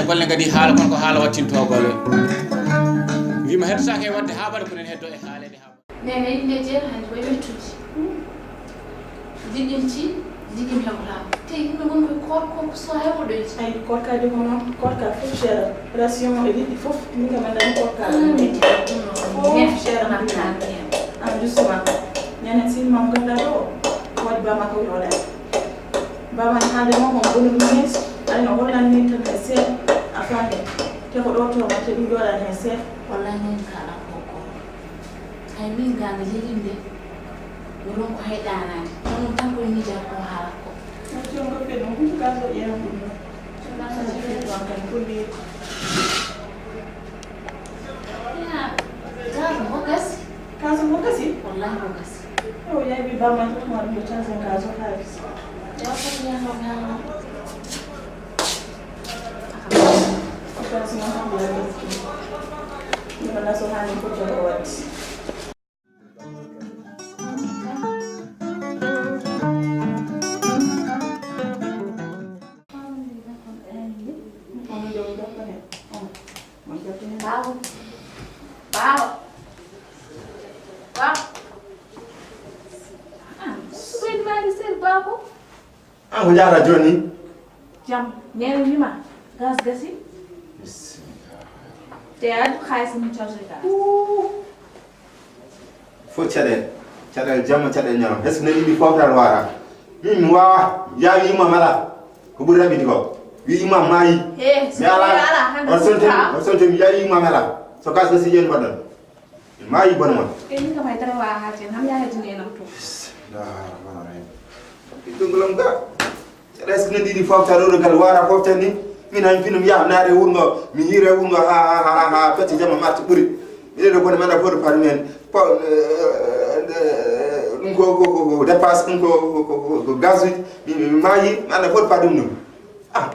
golle gadi haala kon ko haala wattinto golle wima heddotake wadde haɓade ko nen heddo e haalede ha nene yimɓe jeeɗa hande koye wettude jiɗɗinti jigim heɓotama te yimɓe gonɓe korko so heɓoɗoyti ay korkaji ko noon korka fof cher ration e liɗɗi fof min kam andani korka fof cher justement nenen sinmam ganduɗa ɗo waɗi bama ko yoɗa bama haalde mo on bonu ɗum yeeso ayno hollanni tan e seeɗa a faade te ko ɗo to watte ɗum yoɗani hen seeɗa wallahi min kaɗa koko hay min ganda jeyimɓe wonon ko hayɗanade onon tan koye mija ko haala ko jon ko ɓe ɗum hunde gaso ƴeewa ɗum ɗon kan kulli gaso ko gasi kaso ko gasi wallahi ko gasi o yawi bama totuma ɗum yo change kaso halis opération tan mbiya gaski ɗum naso hani fof jogo waddi ko jaata joni jam ñeewi wima gas gasi te adu xaalis mu chargé gas fo caɗel jamma caɗel ñaram est ce que ne ɗiɗi foftan wara min mi wawa ya wima mala ko ɓuri raɓidi ko wima maayi mi ala on sonte mi yawima mala so gas gasi ƴeni mbaɗɗon maayi bono mon min kam ay tan wawa haaten ham yahetinen am to ɗungolam ga est ce que ne ɗiɗi foftan ɗo gal wara foftan ni min han finum yaha naare wurgo mi hiire wurgo ha pecce jamma marti ɓuuri miɗeɗo bone manda foto par men ɗum ko dépasse ɗum ko gaz uji mi maayi anda foto pa ɗum ɗum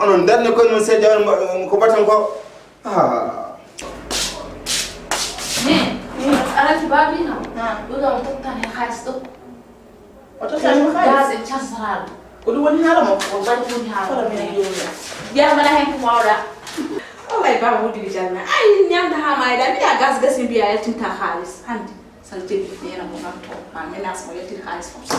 onon darne koye mon seeɗa ko batan ko alati babi kam ɗo ɗo o tottane haalis ɗo o tottani haalis gaz e casaraɗo ko ɗum woni haala mo o waɗi woni haala yamana hen ko mawɗa wallahi baba woddiri jalna ay ñamda ha mayɗa mbiɗa gas gasi mbiya yaltinta haalis hande san jeɗi nena mo nan to ma menace mo yaltiri haalis fof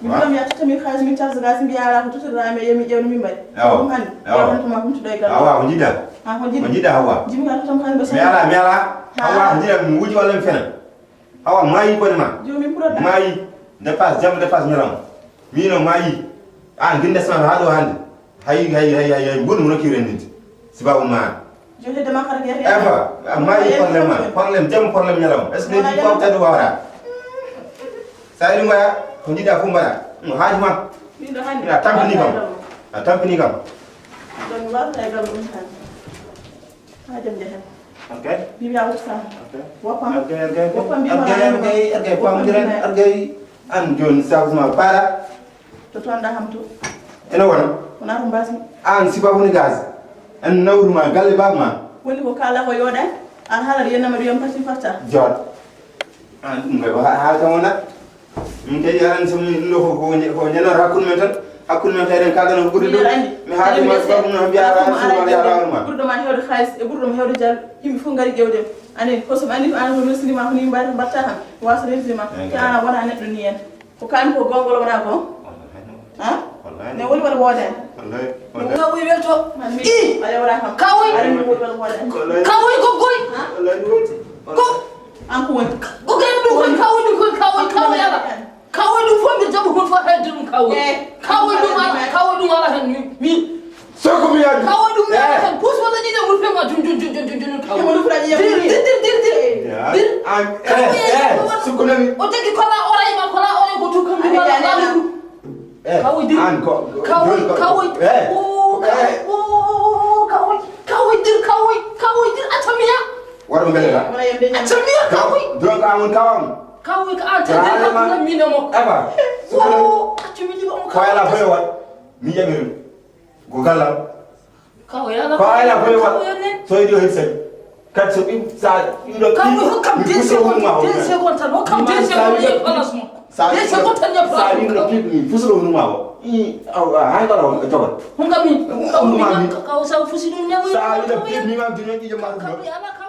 Bilam ya tami xaalis mi charge gas mbi ala ko tutu rame yemi jewno mi mbay dum han jewno ma ko tudo gal awa ko jida ko jida hawa jimi ga tam xaalis ba mi ala hawa jida mi wuji wala mi fena hawa mayi bone ma jomi pro mayi dépasse jam dépasse ñalam mi no mayi ginde sama ha do hande hay bonu no kiren nit sibabu ma jode dama xara ge mayi problème jam problème ñalam est ce que ni ko tadu wara sayli ngoya ko jida fu mbara haji ma min do hande tampini kam don wa tay gal dum tan ha jam jahan okay bi ya wusta okay wapam okay pam diren argay an jon sabuma para to tonda hamto eno wona ona rum basi an sibabu ni gaz an nawruma galle babma woni ko kala ko yoda an halar yenama riyam pasi farta jod an dum ko ha wona min kay yaran sumi ndo ko nyana rakun men tan hakun men tayren kaga no guddi do mi haadi ma sabu no biara so ya rawma guddo ma hewde xaalis e guddo hewde jall yimbe fu ngari gewde ani ko so andi an ko resni ma ko ni mbaata batta tan wasa resni ma ta wona neddo ni en ko kan ko gongol wona ko ha ne woni wala woda wallahi ka wi welto i ala wala kam ka wi ala ni wala woda ka wi ko goy wallahi ko an ko woni o gay dum ko ka wi ala kawai dum fo mi jabu ko fa heddu dum kawai dum ala hen ni mi soko mi ya kawo dum na kan pus wala ni demul fema jun kawo mo fura ni dir an soko na mi o teki kola ora ima kola ora ko to kam wala kawo dir an ko kawo dir atamiya waro ngale la wala yende nyam atamiya kawo donc amon kawam kawo ka ata ka mi na mo aba o atumi di mo ko ala fo wat mi yamiru go galam kawo ya la ko ala fo wat so idio hesen kat so bi sa ndo kawo kam 10 secondes tan o kam 10 secondes e palas mo 10 secondes tan ya sa ni no pipi fusulo nu mawo I hay bala jogot hunga mi kawo sa fusi dum nyawo sa ni da pipi mi ma dinyo ki jama kawo ya la